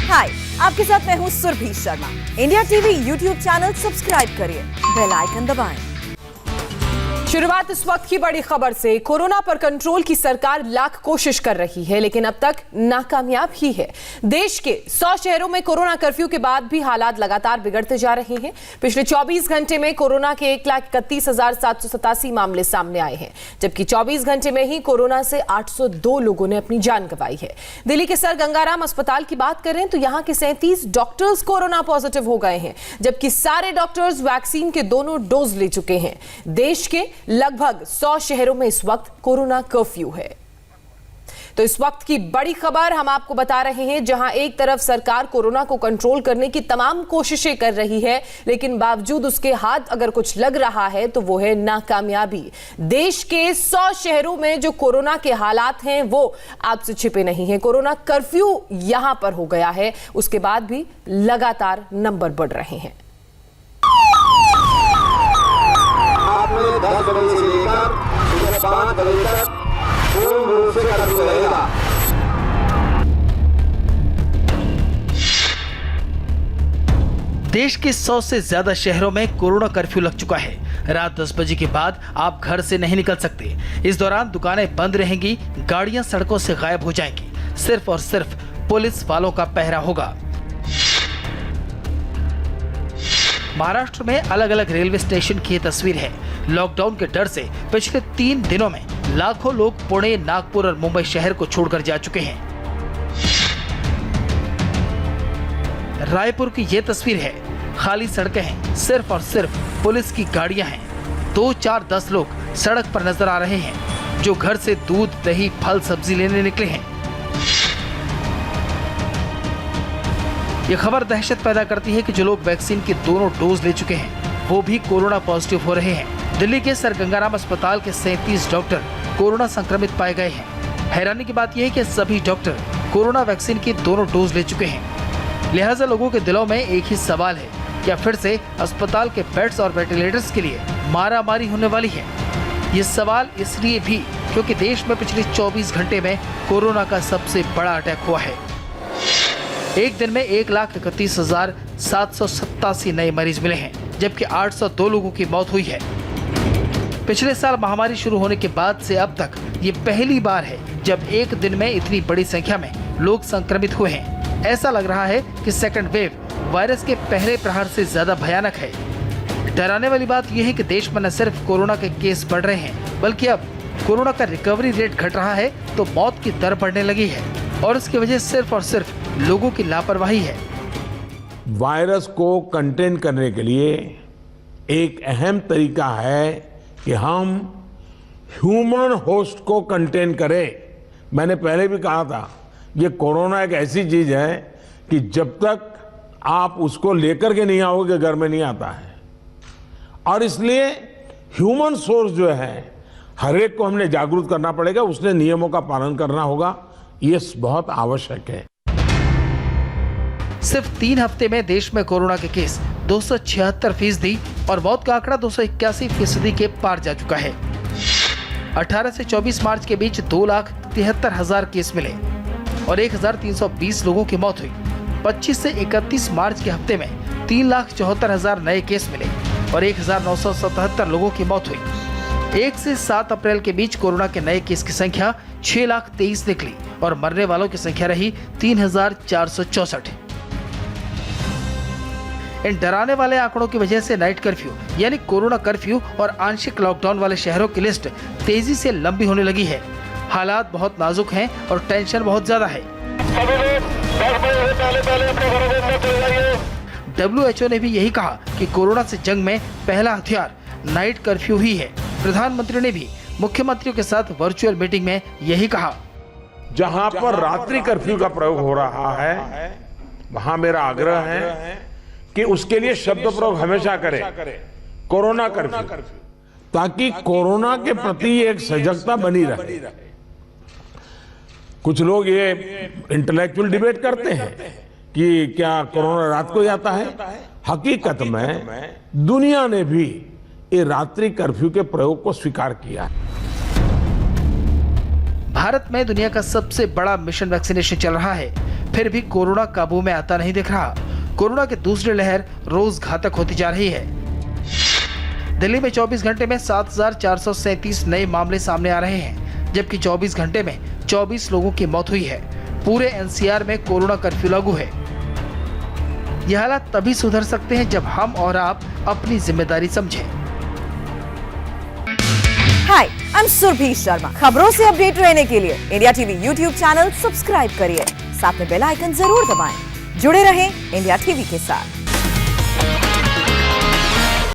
हाय, आपके साथ मैं हूँ Surabhi Sharma. India TV YouTube channel subscribe करिए, बेल आइकन दबाएं। शुरुआत इस वक्त की बड़ी खबर से। कोरोना पर कंट्रोल की सरकार लाख कोशिश कर रही है, लेकिन अब तक नाकामयाब ही है। देश के 100 शहरों में कोरोना कर्फ्यू के बाद भी हालात लगातार बिगड़ते जा रहे हैं। पिछले 24 घंटे में कोरोना के 1,31,787 मामले सामने आए हैं, जबकि 24 घंटे में ही कोरोना से 802 लोगों ने अपनी जान गंवाई है। दिल्ली के सर गंगाराम अस्पताल की बात करें तो यहां के 37 डॉक्टर्स कोरोना पॉजिटिव हो गए हैं, जबकि सारे डॉक्टर्स वैक्सीन के दोनों डोज ले चुके हैं। देश के लगभग 100 शहरों में इस वक्त कोरोना कर्फ्यू है। तो इस वक्त की बड़ी खबर हम आपको बता रहे हैं, जहां एक तरफ सरकार कोरोना को कंट्रोल करने की तमाम कोशिशें कर रही है, लेकिन बावजूद उसके हाथ अगर कुछ लग रहा है तो वो है नाकामयाबी। देश के 100 शहरों में जो कोरोना के हालात हैं वो आपसे छिपे नहीं हैं। कोरोना कर्फ्यू यहां पर हो गया है, उसके बाद भी लगातार नंबर बढ़ रहे हैं। 10 बजे से लेकर 5 बजे तक पूर्ण रूप से कर्फ्यू रहेगा। देश के 100 से ज्यादा शहरों में कोरोना कर्फ्यू लग चुका है। रात 10 बजे के बाद आप घर से नहीं निकल सकते। इस दौरान दुकानें बंद रहेंगी, गाड़ियां सड़कों से गायब हो जाएंगी। सिर्फ और सिर्फ पुलिस वालों का पहरा होगा। महाराष्ट्र में अलग अलग रेलवे स्टेशन की तस्वीर है। लॉकडाउन के डर से पिछले 3 दिनों में लाखों लोग पुणे, नागपुर और मुंबई शहर को छोड़कर जा चुके हैं। रायपुर की ये तस्वीर है। खाली सड़कें हैं, सिर्फ और सिर्फ पुलिस की गाड़ियां हैं। 2, 4, 10 लोग सड़क पर नजर आ रहे हैं, जो घर से दूध, दही, फल, सब्जी लेने निकले हैं। ये खबर दहशत पैदा करती है कि जो लोग वैक्सीन के दोनों डोज ले चुके हैं वो भी कोरोना पॉजिटिव हो रहे हैं। दिल्ली के सर गंगाराम अस्पताल के 37 डॉक्टर कोरोना संक्रमित पाए गए हैं। हैरानी की बात यह है कि सभी डॉक्टर कोरोना वैक्सीन के दोनों डोज ले चुके हैं। लिहाजा लोगों के दिलों में एक ही सवाल है, क्या फिर से अस्पताल के बेड्स और वेंटिलेटर्स के लिए मारामारी होने वाली है? ये सवाल इसलिए भी क्योंकि देश में पिछले 24 घंटे में कोरोना का सबसे बड़ा अटैक हुआ है। एक दिन में 1,31,787 नए मरीज मिले हैं, जबकि 802 लोगों की मौत हुई है। पिछले साल महामारी शुरू होने के बाद से अब तक ये पहली बार है जब एक दिन में इतनी बड़ी संख्या में लोग संक्रमित हुए हैं। ऐसा लग रहा है कि सेकंड वेव वायरस के पहले प्रहार से ज्यादा भयानक है। डराने वाली बात यह है कि देश में न सिर्फ कोरोना के केस बढ़ रहे हैं, बल्कि अब कोरोना का रिकवरी रेट घट रहा है तो मौत की दर बढ़ने लगी है, और इसकी वजह सिर्फ और सिर्फ लोगों की लापरवाही है। वायरस को कंटेन करने के लिए एक अहम तरीका है कि हम ह्यूमन होस्ट को कंटेन करें। मैंने पहले भी कहा था, ये कोरोना एक ऐसी चीज है कि जब तक आप उसको लेकर के नहीं आओगे घर में नहीं आता है, और इसलिए ह्यूमन सोर्स जो है हर एक को हमने जागरूक करना पड़ेगा, उसने नियमों का पालन करना होगा। ये बहुत आवश्यक है। सिर्फ 3 हफ्ते में देश में कोरोना के केस 276% और मौत का आंकड़ा 281% के पार जा चुका है। 18 से 24 मार्च के बीच 2,73,000 केस मिले और 1,320 लोगों की मौत हुई। 25 से 31 मार्च के हफ्ते में 3,74,000 नए केस मिले और 1,977 लोगों की मौत हुई। 1 से 7 अप्रैल के बीच कोरोना के नए केस की संख्या 6,23,000 निकली और मरने वालों की संख्या रही 3,464। इन डराने वाले आंकड़ों की वजह से नाइट कर्फ्यू यानी कोरोना कर्फ्यू और आंशिक लॉकडाउन वाले शहरों की लिस्ट तेजी से लंबी होने लगी है। हालात बहुत नाजुक हैं और टेंशन बहुत ज्यादा है। WHO ने भी यही कहा कि कोरोना से जंग में पहला हथियार नाइट कर्फ्यू ही है। प्रधानमंत्री ने भी मुख्यमंत्रियों के साथ वर्चुअल मीटिंग में यही कहा। जहां पर रात्रि कर्फ्यू का प्रयोग हो रहा है वहां मेरा आग्रह है कि उसके लिए शब्द प्रयोग हमेशा करें, कोरोना कर्फ्यू, ताकि कोरोना के प्रति एक सजगता बनी रहे। कुछ लोग ये इंटेलेक्चुअल डिबेट करते हैं कि क्या कोरोना रात को ही आता है। हकीकत में दुनिया ने भी ये रात्रि कर्फ्यू के प्रयोग को स्वीकार किया है। भारत में दुनिया का सबसे बड़ा मिशन वैक्सीनेशन चल रहा है, फिर भी कोरोना काबू में आता नहीं दिख रहा। कोरोना की दूसरी लहर रोज घातक होती जा रही है। दिल्ली में 24 घंटे में 7,437 नए मामले सामने आ रहे हैं, जबकि 24 घंटे में 24 लोगों की मौत हुई है। पूरे एनसीआर में कोरोना कर्फ्यू लागू है। यह हालात तभी सुधर सकते हैं जब हम और आप अपनी जिम्मेदारी समझें। हाय, आई एम सुरभि शर्मा। खबरों से अपडेट रहने के लिए India TV YouTube channel subscribe करिए, साथ में बेल आइकन जरूर दबाएं। जुड़े रहें इंडिया टीवी के साथ।